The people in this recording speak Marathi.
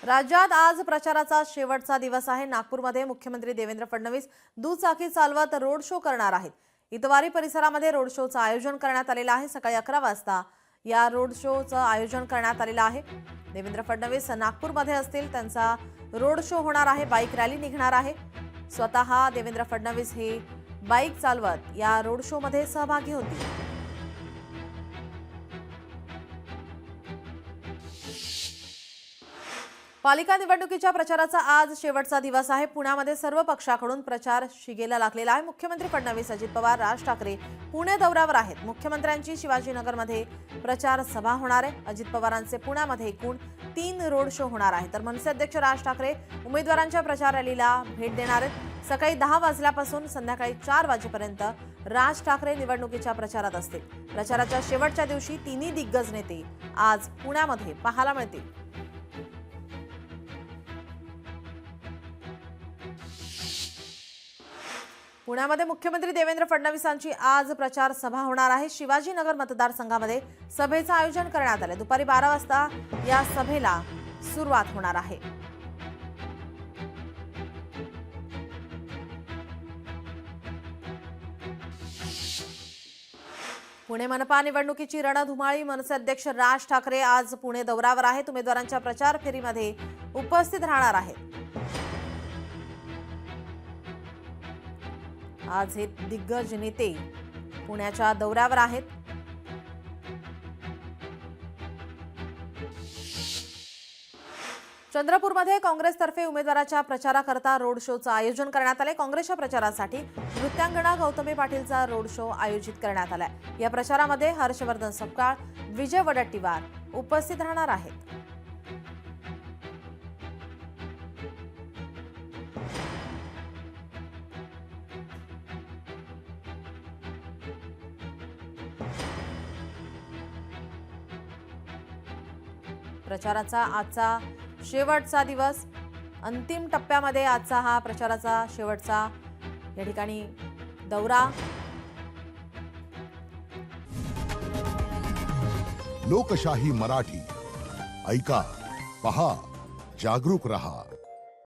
राज्यात आज प्रचाराचा शेवटचा दिवस आहे। नागपूरमध्ये मुख्यमंत्री देवेंद्र फडणवीस दुचाकी चालवत रोड शो करणार आहेत। इतवारी परिसरामध्ये रोड शोचं आयोजन करण्यात आलेलं आहे। सकाळी 11 वाजता या रोड शोचं आयोजन करण्यात आलेलं आहे। देवेंद्र फडणवीस नागपूरमध्ये असतील, त्यांचा रोड शो होणार आहे, बाईक रॅली निघणार आहे। स्वतः देवेंद्र फडणवीस हे बाईक चालवत या रोड शो मध्ये सहभागी होतील। पालिका निवडणुकीच्या प्रचाराचा आज शेवटचा दिवस आहे। पुण्यामध्ये सर्व पक्षाकडून प्रचार शिगेला लागलेला आहे। मुख्यमंत्री फडणवीस, अजित पवार, राज ठाकरे पुणे दौऱ्यावर आहेत। मुख्यमंत्र्यांची शिवाजीनगरमध्ये प्रचार सभा होणार आहे। अजित पवारांचे पुण्यामध्ये एकूण 3 रोड शो होणार आहे, तर मनसे अध्यक्ष राज ठाकरे उमेदवारांच्या प्रचार रॅलीला भेट देणार आहेत। सकाळी 10 वाजल्यापासून संध्याकाळी 4 वाजेपर्यंत राज ठाकरे निवडणुकीच्या प्रचारात असतील। प्रचाराच्या शेवटच्या दिवशी तिन्ही दिग्गज नेते आज पुण्यामध्ये पाहायला मिळतील। पुण्यामध्ये मुख्यमंत्री देवेंद्र फडणवीसांची आज प्रचार सभा होणार आहे। शिवाजीनगर मतदारसंघामध्ये सभेचं आयोजन करण्यात आले। दुपारी 12 वाजता या सभेला सुरुवात होणार आहे। पुणे मनपा निवडणुकीची रणधुमाळी। मनसे अध्यक्ष राज ठाकरे आज पुणे दौऱ्यावर आहेत। उमेदवारांच्या प्रचार फेरीमध्ये उपस्थित राहणार आहेत। आज हे दिग्गज नेते पुण्याच्या दौऱ्यावर आहेत। चंद्रपूरमध्ये काँग्रेसतर्फे उमेदवाराच्या प्रचाराकरता रोड शोचं आयोजन करण्यात आले। काँग्रेसच्या प्रचारासाठी नृत्यांगना गौतमी पाटीलचा रोड शो आयोजित करण्यात आलाय। या प्रचारामध्ये हर्षवर्धन सपकाळ, विजय वडट्टीवार उपस्थित राहणार आहेत। प्रचाराचा आजचा शेवटचा दिवस, अंतिम टप्प्यामध्ये आजचा हा प्रचाराचा शेवटचा या ठिकाणी दौरा। लोकशाही मराठी ऐका, पहा, जागरूक रहा।